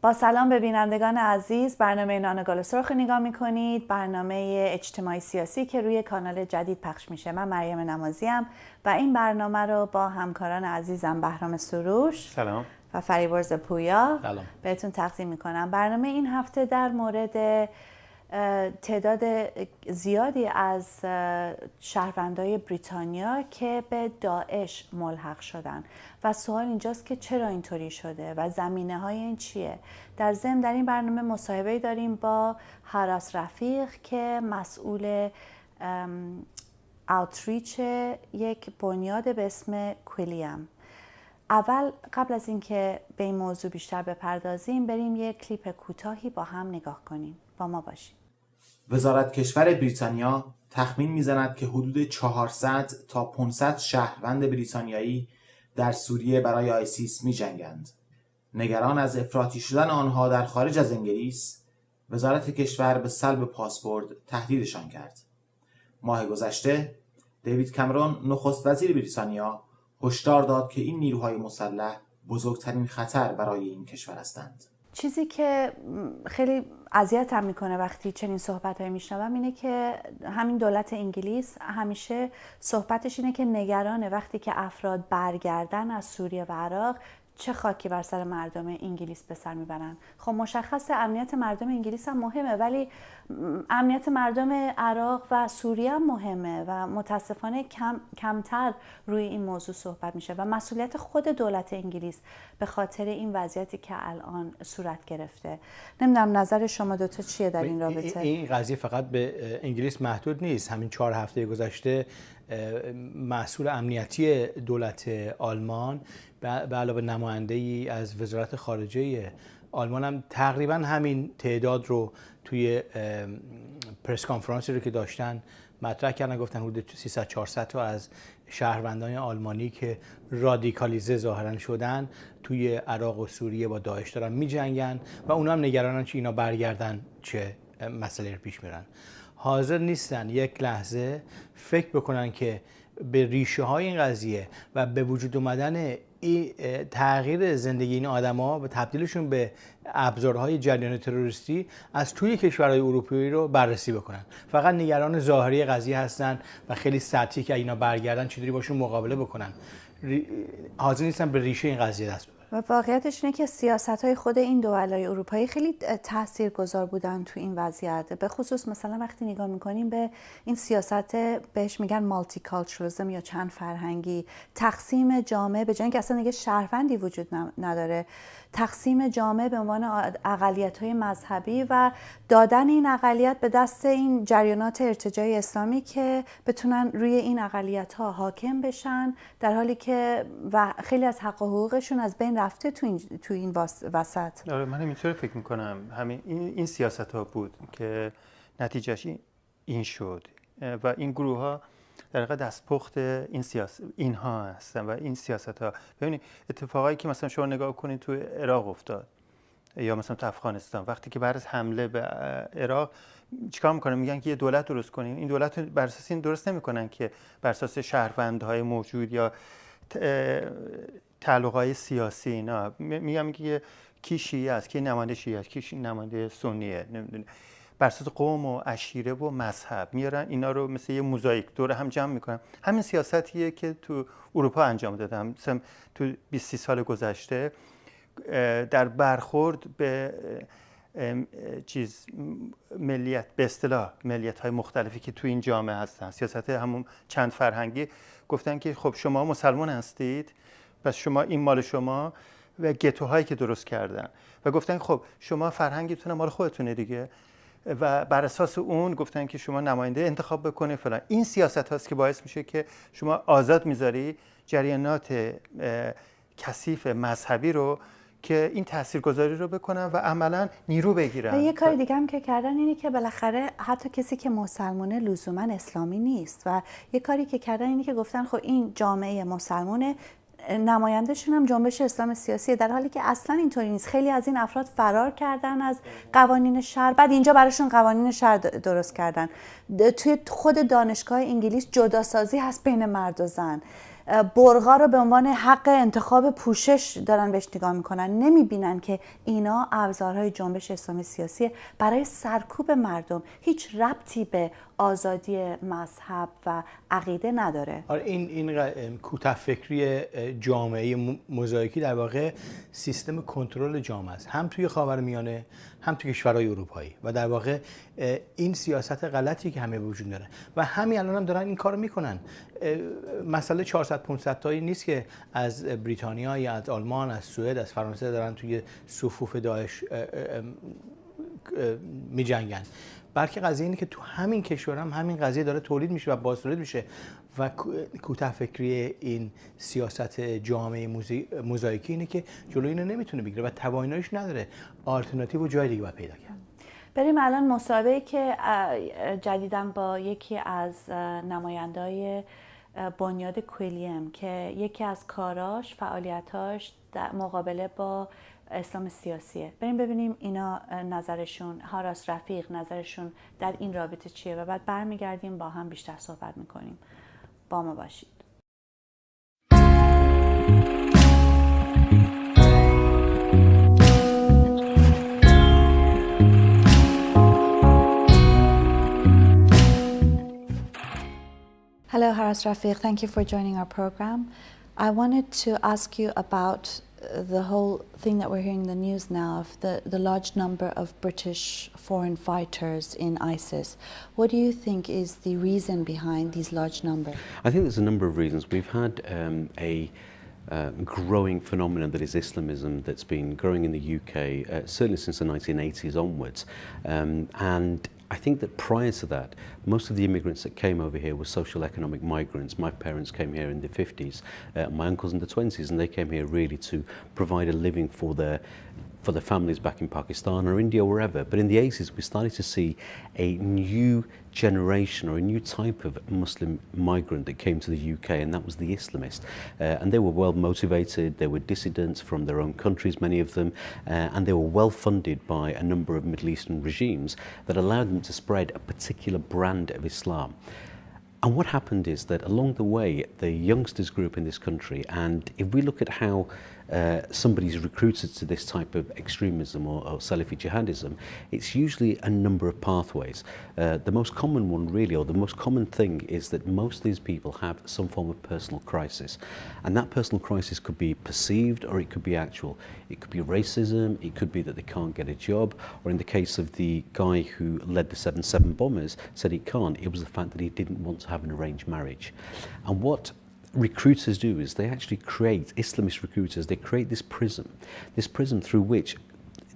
با سلام به بینندگان عزیز، برنامه نان گل سرخ نگاه میکنید، برنامه اجتماعی سیاسی که روی کانال جدید پخش میشه. من مریم نمازیم و این برنامه رو با همکاران عزیزم بهرام سروش سلام و فریبرز پویا سلام بهتون تقدیم میکنم. برنامه این هفته در مورد تعداد زیادی از شهروندای بریتانیا که به داعش ملحق شدن و سوال اینجاست که چرا اینطوری شده و زمینه های این چیه. در ضمن در این برنامه مصاحبه داریم با رفیق که مسئول اوتریچ یک بنیاد به اسم کویلیم. اول قبل از اینکه به این موضوع بیشتر بپردازیم بریم یک کلیپ کوتاهی با هم نگاه کنیم. با ما باشید. وزارت کشور بریتانیا تخمین میزند که حدود 400 تا 500 شهروند بریتانیایی در سوریه برای آیسیس می جنگند. نگران از افراطی شدن آنها در خارج از انگلیس، وزارت کشور به سلب پاسپورت تهدیدشان کرد. ماه گذشته دیوید کامرون نخست وزیر بریتانیا هشدار داد که این نیروهای مسلح بزرگترین خطر برای این کشور هستند. چیزی که خیلی اذیتم میکنه وقتی چنین صحبتایی میشنوم اینه که همین دولت انگلیس همیشه صحبتش اینه که نگرانه وقتی که افراد برگردن از سوریه و عراق چه خاکی بر سر مردم انگلیس به سر میبرن. خب مشخصه امنیت مردم انگلیس هم مهمه، ولی امنیت مردم عراق و سوریه هم مهمه و متاسفانه کمتر روی این موضوع صحبت میشه و مسئولیت خود دولت انگلیس به خاطر این وضعیتی که الان صورت گرفته. نمیدونم نظر شما دوتا چیه در این رابطه؟ این قضیه فقط به انگلیس محدود نیست. همین 4 هفته گذشته مسئول امنیتی دولت آلمان به علاوه نماینده‌ای از وزارت خارجه آلمان هم تقریبا همین تعداد رو توی پرس کانفرانسی رو که داشتن مطرح کردن. گفتن حدود 300-400 تا از شهروندان آلمانی که رادیکالیزه ظاهرا شدن توی عراق و سوریه با داعش دارن می‌جنگن و اونا هم نگرانن که اینا برگردن چه مسئله رو پیش میرن. حاضر نیستن یک لحظه فکر بکنن که به ریشه های این قضیه و به وجود اومدن تغییر زندگی این آدما و تبدیلشون به ابزارهای جریان تروریستی از توی کشورهای اروپایی رو بررسی بکنن. فقط نگران ظاهری قضیه هستن و خیلی سطحی که اینا برگردن چطوری باشون مقابله بکنن. حاضر نیستن به ریشه این قضیه دست بزنن. و واقعیتش اینه که سیاست‌های خود این دولت‌های اروپایی خیلی تاثیرگذار بودن تو این وضعیت. به خصوص مثلا وقتی نگاه می‌کنیم به این سیاست بهش میگن مالتی کالچرالیسم یا چند فرهنگی، تقسیم جامعه به جای اینکه اصلا دیگه شهروندی وجود نداره، تقسیم جامعه به عنوان اقلیت‌های مذهبی و دادن این اقلیت به دست این جریانات ارتجاعی اسلامی که بتونن روی این اقلیت‌ها حاکم بشن، در حالی که و خیلی از حق و حقوقشون از بین رفته تو این وسط. آره، من اینطور فکر میکنم. همین این سیاست ها بود که نتیجهش این شد و این گروه ها در واقع دستپخت اینها هستن و این سیاست ها. ببینید اتفاقایی که مثلا شما نگاه کنید تو عراق افتاد یا مثلا تو افغانستان، وقتی که بعد از حمله به عراق چیکار میکنن؟ میگن که یه دولت درست کنیم. این دولت بر اساس این درست نمیکنن که بر اساس شهروندهای موجود یا تعلقات سیاسی اینا. میگم که کی شیعه است، کی نماینده شیعه است، کی نماینده سنیه، نمیدونه. بر اساس قوم و عشیره و مذهب میارن اینا رو مثل یه موزاییک دور هم جمع میکنن. همین سیاستیه که تو اروپا انجام دادن. مثلا تو 20 سال گذشته در برخورد به ملیت، به اصطلاح ملیت‌های مختلفی که تو این جامعه هستن، سیاست همون چند فرهنگی، گفتن که خب شما مسلمان هستید، پس شما این مال شما، و گتوهایی که درست کردن و گفتن خب شما فرهنگتون مال خودتونه دیگه، و بر اساس اون گفتن که شما نماینده انتخاب بکنید فلان. این سیاست هاست که باعث میشه که شما آزاد میذاری جریانات کثیف مذهبی رو که این تاثیرگذاری رو بکنن و عملاً نیرو بگیرن. و یه کار دیگه هم که کردن اینه که بالاخره حتی کسی که مسلمانه لزوما اسلامی نیست و یه کاری که کردن اینه که گفتن خب این جامعه مسلمانه، نمایندهشون هم جنبش اسلام سیاسی، در حالی که اصلا اینطوری نیست. خیلی از این افراد فرار کردن از قوانین شهر، بعد اینجا براشون قوانین شهر درست کردن. توی خود دانشگاه انگلیس جداسازی هست بین مرد و زن. برقا رو به عنوان حق انتخاب پوشش دارن بهش نگاه میکنن، نمیبینن که اینا ابزارهای جنبش اسلامی سیاسی برای سرکوب مردم، هیچ ربطی به آزادی مذهب و عقیده نداره. آره، این کوتاه فکری جامعه موزاییکی در واقع سیستم کنترل جامعه است، هم توی خاورمیانه هم توی کشورهای اروپایی، و در واقع این سیاست غلطی که همه وجود داره و همین الان هم دارن این کارو میکنن. مسئله 400 500 تایی نیست که از بریتانیایی، از آلمان، از سوئد، از فرانسه دارن توی صفوف داعش میجنگن، بلکه قضیه اینه که تو همین کشور هم همین قضیه داره تولید میشه و باز تولید میشه و کوتاه فکری این سیاست جامعه موزاییکی اینه که جلوی اینو نمیتونه بگیره و تواناییش نداره، آلترناتیو و جای دیگه باید پیدا کرد. بریم الان مصاحبه‌ای که جدیداً با یکی از نماینده‌های بنیاد کویلیم که یکی از کاراش، فعالیتاش در مقابله با اسلام سیاسیه، بریم ببینیم اینا نظرشون، هاراس رفیق نظرشون در این رابطه چیه و بعد برمیگردیم با هم بیشتر صحبت میکنیم. با ما باشید. Hello, Haras Rafiq. Thank you for joining our program. I wanted to ask you about the whole thing that we're hearing in the news now of the large number of British foreign fighters in ISIS. What do you think is the reason behind these large numbers? I think there's a number of reasons. We've had a growing phenomenon that is Islamism that's been growing in the UK certainly since the 1980s onwards, and I think that prior to that, most of the immigrants that came over here were social economic migrants. My parents came here in the 50s, my uncles in the 20s, and they came here really to provide a living for their families back in Pakistan or India or wherever. But in the 80s we started to see a new generation or a new type of Muslim migrant that came to the UK, and that was the Islamist. And they were well motivated, they were dissidents from their own countries, many of them, and they were well funded by a number of Middle Eastern regimes that allowed them to spread a particular brand of Islam. And what happened is that along the way the youngsters grew up in this country, and if we look at how somebody's recruited to this type of extremism or Salafi jihadism, it's usually a number of pathways. The most common one really, or the most common thing, is that most of these people have some form of personal crisis, and that personal crisis could be perceived or it could be actual. It could be racism, it could be that they can't get a job, or in the case of the guy who led the 7/7 bombers said he can't, it was the fact that he didn't want to have an arranged marriage. And what recruiters do is they actually create, Islamist recruiters, they create this prism through which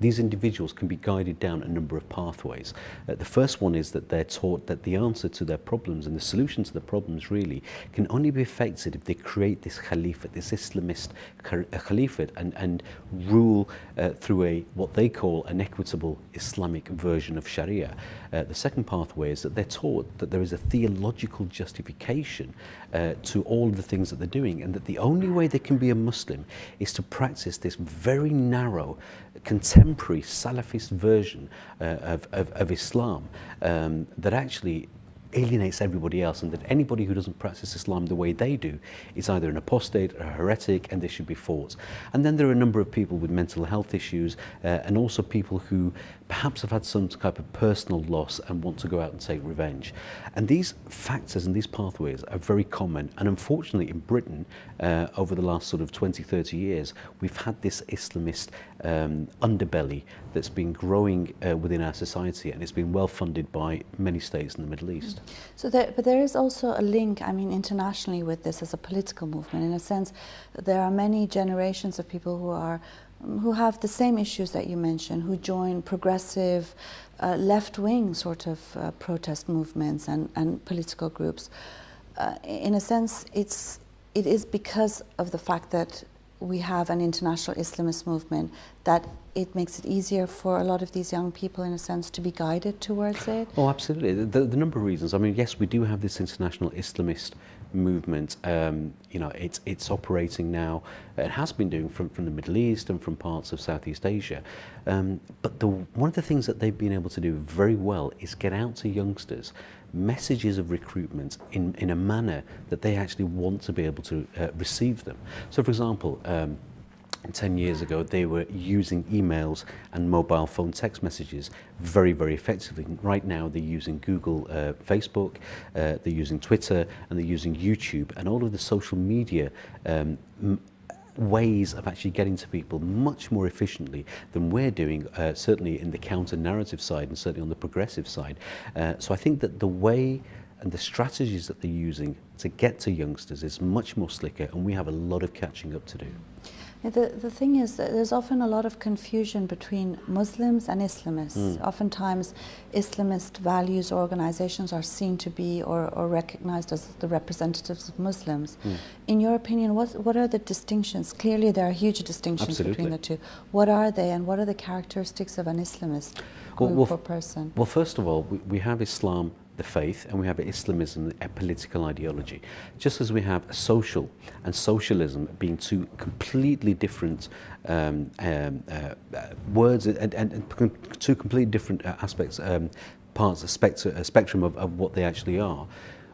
these individuals can be guided down a number of pathways. The first one is that they're taught that the answer to their problems and the solution to the problems really can only be effected if they create this caliphate, this Islamist caliphate, and rule through what they call an equitable Islamic version of Sharia. The second pathway is that they're taught that there is a theological justification to all of the things that they're doing, and that the only way they can be a Muslim is to practice this very narrow, contemporary Salafist version of Islam that actually alienates everybody else, and that anybody who doesn't practice Islam the way they do is either an apostate or a heretic, and they should be fought. And then there are a number of people with mental health issues, and also people who perhaps have had some type of personal loss and want to go out and take revenge. And these factors and these pathways are very common, and unfortunately in Britain over the last sort of 20-30 years we've had this Islamist underbelly that's been growing within our society, and it's been well funded by many states in the Middle East. So but there is also a link, I mean, internationally with this as a political movement. In a sense, there are many generations of people who have the same issues that you mentioned, who join progressive, left-wing sort of protest movements and political groups. In a sense, it is because of the fact that we have an international Islamist movement that it makes it easier for a lot of these young people, in a sense, to be guided towards it? Oh, absolutely. The number of reasons. I mean, yes, we do have this international Islamist movement, you know, it's operating now. It has been doing from the Middle East and from parts of Southeast Asia. But one of the things that they've been able to do very well is get out to youngsters messages of recruitment in a manner that they actually want to be able to receive them. So, for example, 10 years ago, they were using emails and mobile phone text messages very, very effectively. Right now, they're using Google, Facebook, they're using Twitter, and they're using YouTube, and all of the social media ways of actually getting to people much more efficiently than we're doing, certainly in the counter-narrative side and certainly on the progressive side. So I think that the way and the strategies that they're using to get to youngsters is much more slicker, and we have a lot of catching up to do. The thing is that there's often a lot of confusion between Muslims and Islamists. Oftentimes, Islamist values organizations are seen to be or recognized as the representatives of Muslims. In your opinion, what are the distinctions? Clearly, there are huge distinctions between the two. What are they, and what are the characteristics of an Islamist group or person? Well, first of all, we have Islam, the faith, and we have Islamism, a political ideology. Just as we have social and socialism being two completely different words and two completely different aspects, parts, a spectrum of what they actually are.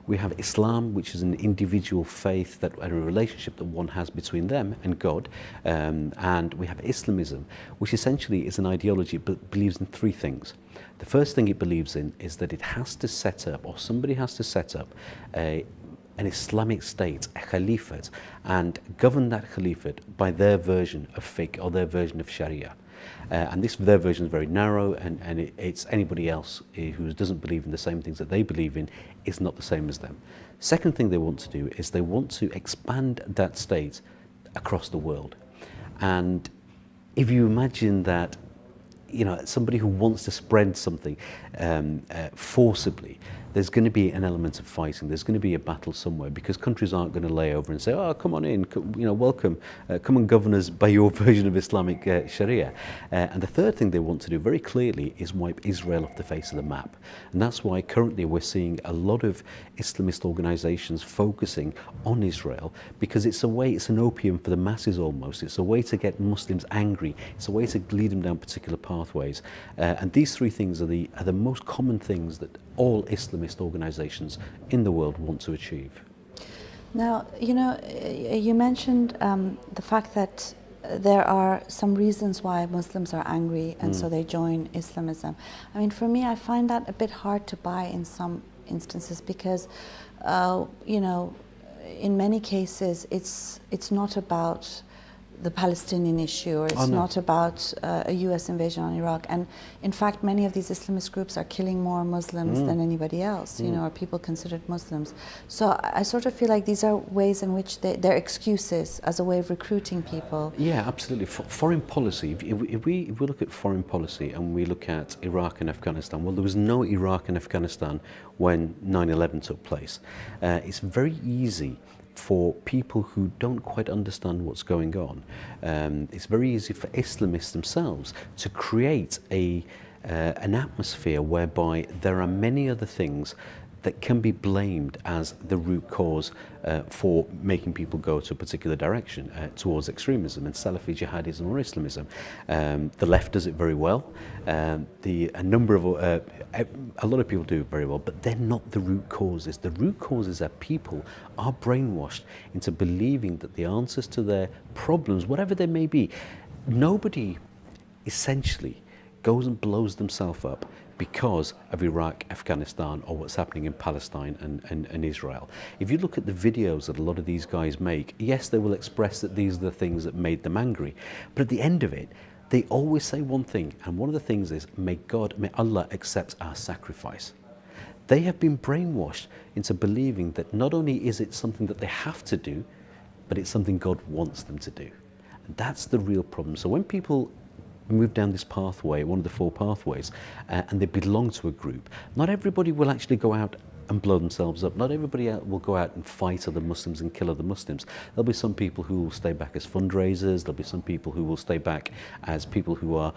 We have Islam, which is an individual faith and a relationship that one has between them and God. And we have Islamism, which essentially is an ideology that believes in three things. The first thing it believes in is that it has to set up, or somebody has to set up, an Islamic state, a caliphate, and govern that caliphate by their version of fiqh, or their version of Sharia. And their version is very narrow, and it's anybody else who doesn't believe in the same things that they believe in is not the same as them. Second thing they want to do is they want to expand that state across the world. And if you imagine that, you know, somebody who wants to spread something forcibly, there's going to be an element of fighting. There's going to be a battle somewhere, because countries aren't going to lay over and say, "Oh, come on in, you know, welcome, come and govern us by your version of Islamic Sharia." And the third thing they want to do very clearly is wipe Israel off the face of the map. And that's why currently we're seeing a lot of Islamist organizations focusing on Israel, because it's a way, it's an opium for the masses almost. It's a way to get Muslims angry. It's a way to lead them down particular pathways. And these three things are the most common things that all Islamist organizations in the world want to achieve. Now, you know, you mentioned the fact that there are some reasons why Muslims are angry and so they join Islamism. I mean, for me, I find that a bit hard to buy in some instances, because, you know, in many cases it's not about the Palestinian issue, or it's not about a US invasion on Iraq. And in fact, many of these Islamist groups are killing more Muslims than anybody else, you know, or people considered Muslims. So I sort of feel like these are ways in which they're excuses as a way of recruiting people. Yeah, absolutely. Foreign policy, if we look at foreign policy and we look at Iraq and Afghanistan, well, there was no Iraq and Afghanistan when 9/11 took place. It's very easy for people who don't quite understand what's going on. It's very easy for Islamists themselves to create an atmosphere whereby there are many other things that can be blamed as the root cause for making people go to a particular direction towards extremism and Salafi jihadism or Islamism. The left does it very well. A lot of people do it very well, but they're not the root causes. The root causes are people are brainwashed into believing that the answers to their problems, whatever they may be, nobody essentially goes and blows themselves up because of Iraq, Afghanistan, or what's happening in Palestine and Israel. If you look at the videos that a lot of these guys make, yes, they will express that these are the things that made them angry, but at the end of it, they always say one thing, and one of the things is, may Allah accept our sacrifice. They have been brainwashed into believing that not only is it something that they have to do, but it's something God wants them to do. And that's the real problem. So when people move down this pathway, one of the four pathways, and they belong to a group, not everybody will actually go out and blow themselves up. Not everybody will go out and fight other Muslims and kill other Muslims. There'll be some people who will stay back as fundraisers. There'll be some people who will stay back as people who are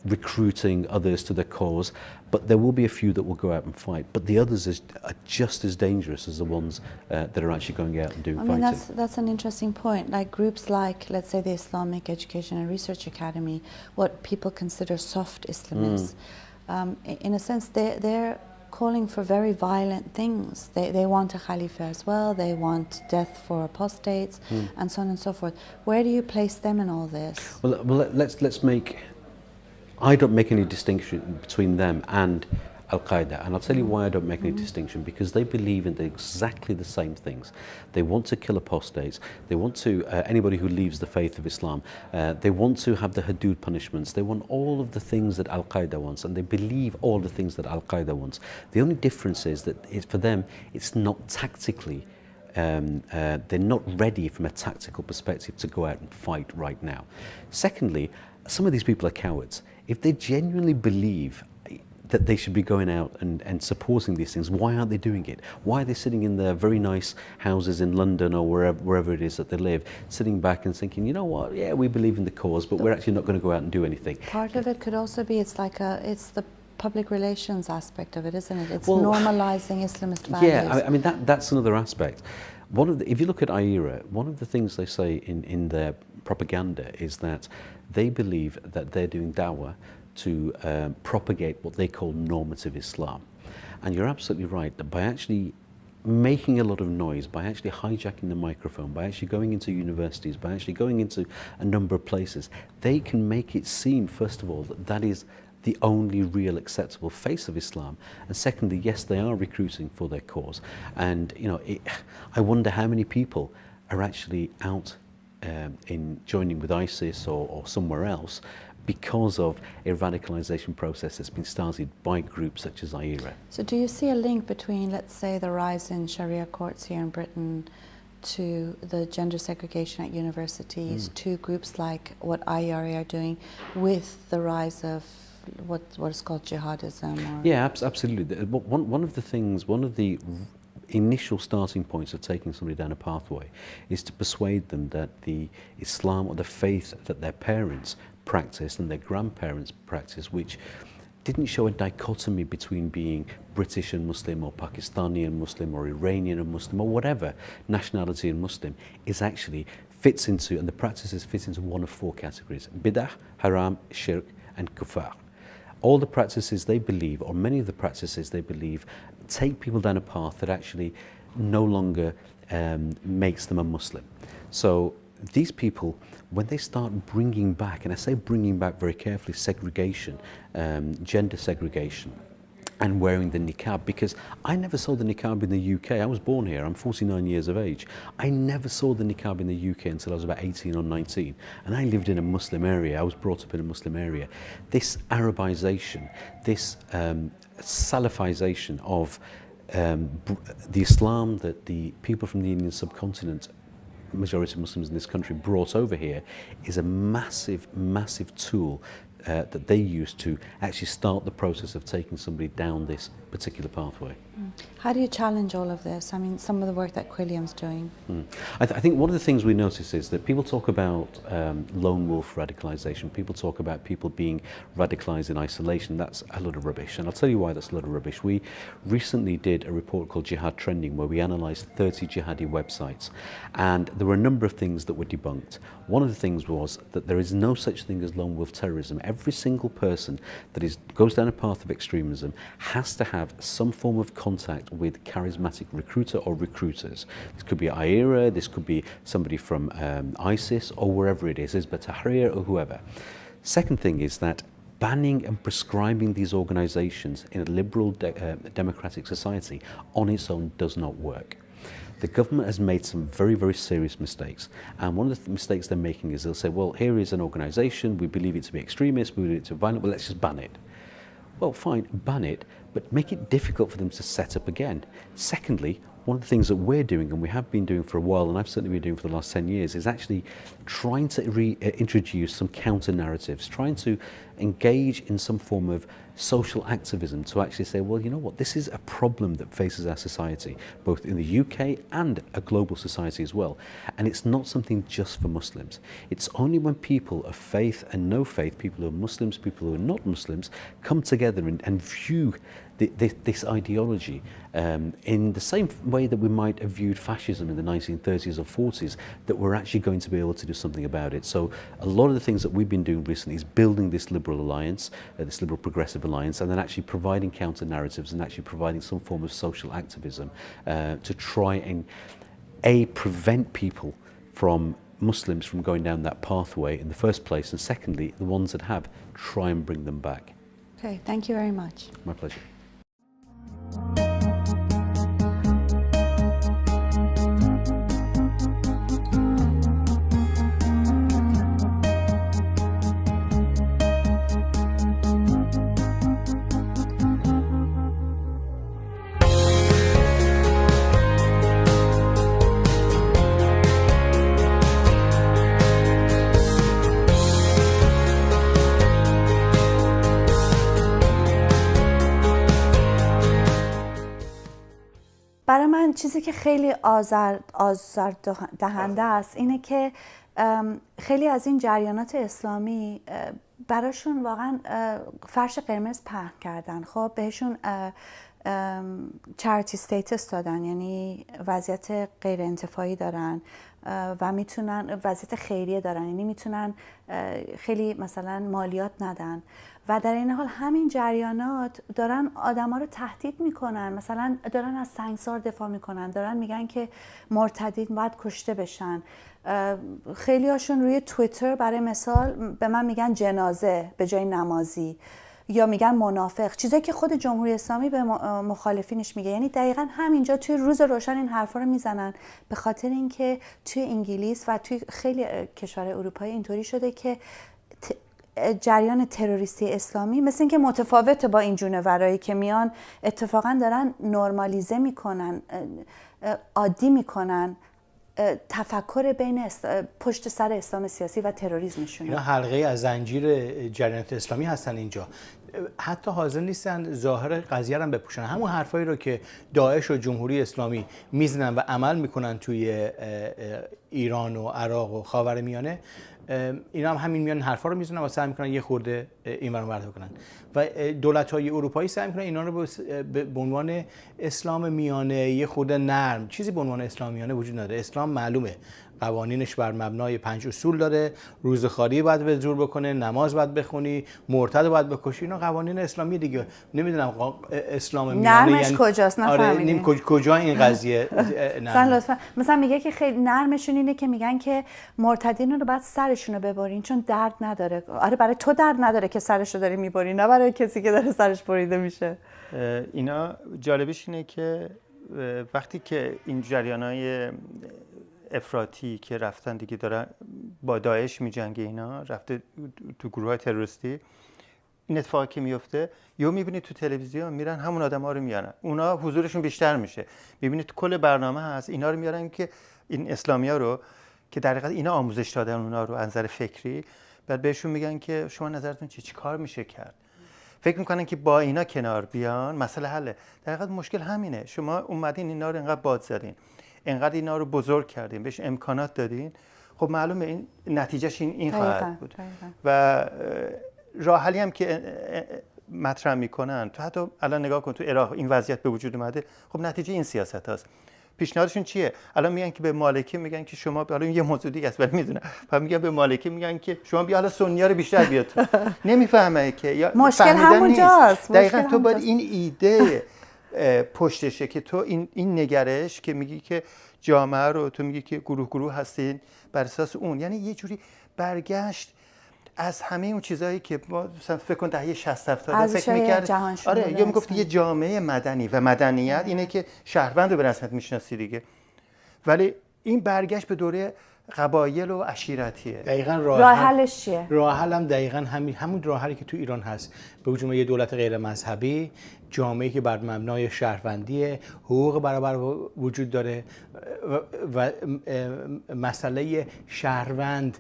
recruiting others to their cause. But there will be a few that will go out and fight. But the others are just as dangerous as the ones that are actually going out and doing fighting. I mean, that's an interesting point. Like groups like, let's say, the Islamic Education and Research Academy, what people consider soft Islamists, in a sense, they're calling for very violent things. They want a khalifa as well. They want death for apostates, and so on and so forth. Where do you place them in all this? Well, let's make. I don't make any distinction between them and Al-Qaeda, and I'll tell you why I don't make any distinction, because they believe in exactly the same things. They want to kill apostates, they want to, anybody who leaves the faith of Islam, they want to have the hudud punishments, they want all of the things that Al-Qaeda wants, and they believe all the things that Al-Qaeda wants. The only difference is that for them, it's not tactically, they're not ready from a tactical perspective to go out and fight right now. Secondly, some of these people are cowards. If they genuinely believe that they should be going out and supporting these things, why aren't they doing it? Why are they sitting in their very nice houses in London or wherever it is that they live, sitting back and thinking, you know what, yeah, we believe in the cause, but we're actually not going to go out and do anything. Part of it could also be, it's the public relations aspect of it, isn't it? It's normalizing Islamist values. Yeah, I mean, that's another aspect. If you look at IERA, one of the things they say in their propaganda is that they believe that they're doing dawah to propagate what they call normative Islam. And you're absolutely right that by actually making a lot of noise, by actually hijacking the microphone, by actually going into universities, by actually going into a number of places, they can make it seem, first of all, that that is the only real acceptable face of Islam. And secondly, yes, they are recruiting for their cause. And you know, I wonder how many people are actually out in joining with ISIS or somewhere else because of a radicalization process that's been started by groups such as IERA. So do you see a link between, let's say, the rise in Sharia courts here in Britain to the gender segregation at universities, to groups like what IERA are doing, with the rise of what is called jihadism? Or yeah, absolutely. One of the initial starting points of taking somebody down a pathway is to persuade them that the Islam or the faith that their parents practiced and their grandparents practiced, which didn't show a dichotomy between being British and Muslim or Pakistani and Muslim or Iranian and Muslim or whatever nationality and Muslim, is actually fits into, and the practices fit into one of four categories: bid'ah, haram, shirk and kufar. All the practices they believe, or many of the practices they believe, take people down a path that actually no longer makes them a Muslim. So these people, when they start bringing back, and I say bringing back very carefully, segregation, gender segregation, and wearing the niqab, because I never saw the niqab in the UK. I was born here, I'm 49 years of age. I never saw the niqab in the UK until I was about 18 or 19. And I lived in a Muslim area, I was brought up in a Muslim area. This Arabization, this Salafization of the Islam that the people from the Indian subcontinent, majority of Muslims in this country, brought over here, is a massive, massive tool that they use to actually start the process of taking somebody down this particular pathway. How do you challenge all of this? I mean, some of the work that Quilliam's doing. I think one of the things we notice is that people talk about lone wolf radicalization. People talk about people being radicalized in isolation. That's a lot of rubbish, and I'll tell you why that's a lot of rubbish. We recently did a report called Jihad Trending, where we analysed 30 jihadi websites, and there were a number of things that were debunked. One of the things was that there is no such thing as lone wolf terrorism. Every single person that goes down a path of extremism has to have some form of contact with charismatic recruiter or recruiters. This could be IERA, this could be somebody from ISIS or wherever it is, Hizb ut-Tahrir or whoever. Second thing is that banning and prescribing these organizations in a liberal democratic society on its own does not work. The government has made some very, very serious mistakes. And one of the mistakes they're making is they'll say, well, here is an organization, we believe it to be extremist, we believe it to be violent, well, let's just ban it. Well, fine, ban it, but make it difficult for them to set up again. Secondly, one of the things that we're doing, and we have been doing for a while, and I've certainly been doing for the last 10 years, is actually trying to introduce some counter narratives, trying to engage in some form of social activism to actually say, well, you know what, this is a problem that faces our society, both in the UK and a global society as well. And it's not something just for Muslims. It's only when people of faith and no faith, people who are Muslims, people who are not Muslims, come together and view this ideology in the same way that we might have viewed fascism in the 1930s or 40s, that we're actually going to be able to do something about it. So a lot of the things that we've been doing recently is building this liberal alliance, this liberal progressive alliance, and then actually providing counter narratives and actually providing some form of social activism to try and prevent people from Muslims from going down that pathway in the first place, and secondly, the ones that have, try and bring them back. Okay, thank you very much. My pleasure. برای من چیزی که خیلی آزار دهنده است اینه که خیلی از این جریانات اسلامی براشون واقعا فرش قرمز پهن کردن. خب بهشون چریتی استیتس دادن، یعنی وضعیت غیر انتفاعی دارن و میتونن وضعیت خیریه دارن، یعنی میتونن خیلی مثلا مالیات ندن و در این حال همین جریانات دارن آدما رو تهدید میکنن، مثلا دارن از سنگسار دفاع میکنن، دارن میگن که مرتدین باید کشته بشن. خیلی هاشون روی توییتر برای مثال به من میگن جنازه به جای نمازی، یا میگن منافق، چیزایی که خود جمهوری اسلامی به مخالفینش میگه. یعنی دقیقاً همینجا توی روز روشن این حرفا رو میزنن، به خاطر اینکه توی انگلیس و توی خیلی کشورهای اروپایی اینطوری شده که جریان تروریستی اسلامی مثل اینکه متفاوته با این جونورایی که میان اتفاقاً دارن نرمالیزه میکنن، عادی میکنن تفکر بین پشت سر اسلام سیاسی و تروریسمشون. اینا حلقه از زنجیر جریانات اسلامی هستن اینجا، حتی حاضر نیستن ظاهر قضیه رو بپوشن. همون حرفایی رو که داعش و جمهوری اسلامی میزنن و عمل میکنن توی ایران و عراق و خاورمیانه، اینا هم همین میان حرفا رو میزنن و سعی میکنن یه خورده این ور اون بکنن و دولت‌های اروپایی سعی میکنن اینا رو به عنوان اسلام میانه یه خورده نرم، چیزی به عنوان اسلام میانه وجود نداره. اسلام معلومه قوانینش بر مبنای 5 اصول داره، روزخواری باید به زور بکنه، نماز باید بخونی، مرتد باید بکشی، اینا قوانین اسلامی دیگه. نمیدونم اسلام میانه نرمش یعنی کجاست، نفهمیدم کجا این قضیه نرم. مثلا میگه که خیلی نرمشون اینه که میگن که مرتدین رو باید سرشون رو ببرین چون درد نداره. آره برای تو درد نداره که سرش رو داری میبری، نه برای کسی که داره سرش بریده میشه. اینا جالبش اینه که وقتی که این جریانای افراطی که رفتن دیگه دارن با داعش میجنگه، اینا رفته تو گروه‌های تروریستی، این اتفاقی که میفته یهو میبینید تو تلویزیون میرن همون آدم‌ها رو میارن، اونا حضورشون بیشتر میشه، میبینید کل برنامه هست اینا رو میارن که این اسلامی‌ها رو که در حقیقت اینا آموزش دادن اونا رو از نظر فکری، بعد بهشون میگن که شما نظرتون چی کار میشه کرد. فکر میکنن که با اینا کنار بیان مسئله حله. در حقیقت مشکل همینه، شما اومدین اینا رو اینقدر باد زدین، اینقدر اینا رو بزرگ کردین، بهش امکانات دادین، خب معلومه این نتیجهش این خواهد بود. و راه حلی هم که مطرح میکنن، تو حتی الان نگاه کن تو عراق این وضعیت به وجود اومده، خب نتیجه این سیاست هاست. پیشنهادشون چیه؟ الان میگن که به مالکی میگن که شما، حالا یه موضوع دیگه است ولی میدونم، میگن به مالکی میگن که شما بیا حالا سنی‌ها رو بیشتر بیاد. نمیفهمه که یا مشکل همونجاست. دقیقاً تو باید این ایده پشتشه که تو این نگرش که میگی که جامعه رو تو میگی که گروه هستین بر اساس اون، یعنی یه جوری برگشت از همه اون چیزایی که ما مثلا فکر کن دهه 60 70 فکر می‌کرد. آره یا میگفت یه جامعه مدنی و مدنیت اینه که شهروند رو به رسمیت میشناسی دیگه، ولی این برگشت به دوره قبایل و عشیرتیه. دقیقاً راه حلش چیه؟ راه حل هم دقیقاً همون راه حلی که تو ایران هست، به وجود یه دولت غیر مذهبی، جامعه‌ای که بر مبنای شهروندی، حقوق برابر وجود داره و مسئله شهروند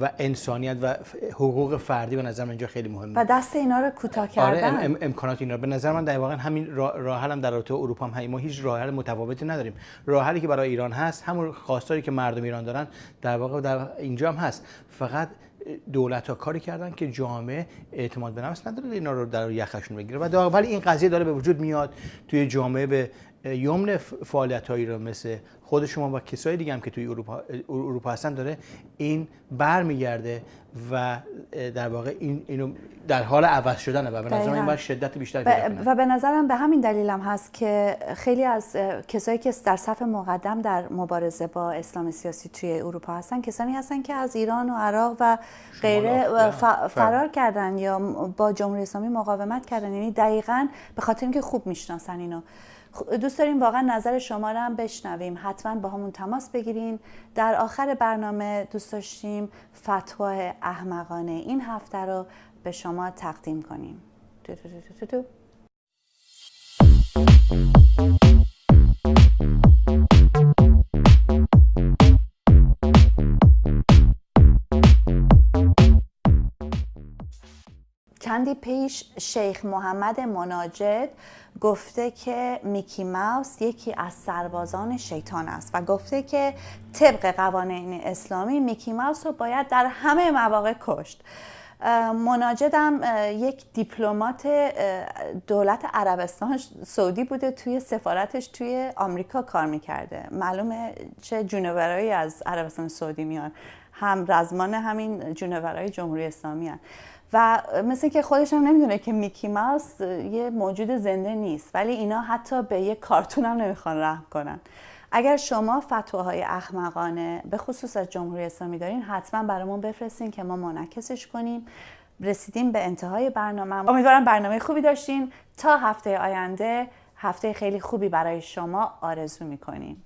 و انسانیت و حقوق فردی به نظر من اینجا خیلی مهمه و دست اینا رو کوتاه کردن. آره امکانات اینا به نظر من در واقع همین راه حل هم در رابطه اروپا هم ما هیچ راه حل متفاوتی نداریم. راه حلی که برای ایران هست همون خواستاری که مردم ایران دارن در واقع در اینجا هم هست، فقط دولت‌ها کاری کردن که جامعه اعتماد به نفس نداره اینا رو در یخشون بگیره و ولی این قضیه داره به وجود میاد توی جامعه به یمن فعالیت‌هایی رو مثل خود شما و کسای دیگه هم که توی اروپا هستن داره این برمیگرده و در واقع اینو در حال عوض شدنه و به نظر من این باید شدت بیشتری پیدا کنه. و به نظرم به همین دلیل هم هست که خیلی از کسایی که در صف مقدم در مبارزه با اسلام سیاسی توی اروپا هستن کسانی هستن که از ایران و عراق و غیره فرار کردن یا با جمهوری اسلامی مقاومت کردن، یعنی دقیقاً به خاطر اینکه خوب میشناسن اینو. دوست داریم واقعا نظر شما رو هم بشنویم، حتما با همون تماس بگیرین. در آخر برنامه دوست داشتیم فتوای احمقانه این هفته رو به شما تقدیم کنیم. چندی پیش شیخ محمد مناجد گفته که میکی ماوس یکی از سربازان شیطان است و گفته که طبق قوانین اسلامی میکی ماوس رو باید در همه مواقع کشت. مناجد هم یک دیپلمات دولت عربستان سعودی بوده، توی سفارتش توی آمریکا کار میکرده. معلومه چه جونورایی از عربستان سعودی میان، هم رزمان همین جونورای جمهوری اسلامی هن. و مثل که خودش هم نمیدونه که میکی ماوس یه موجود زنده نیست، ولی اینا حتی به یه کارتون هم نمیخوان رحم کنن. اگر شما فتواهای احمقانه به خصوص از جمهوری اسلامی دارین حتما برامون بفرستین که ما منعکسش کنیم. رسیدیم به انتهای برنامه. امیدوارم برنامه خوبی داشتین. تا هفته آینده، هفته خیلی خوبی برای شما آرزو میکنیم.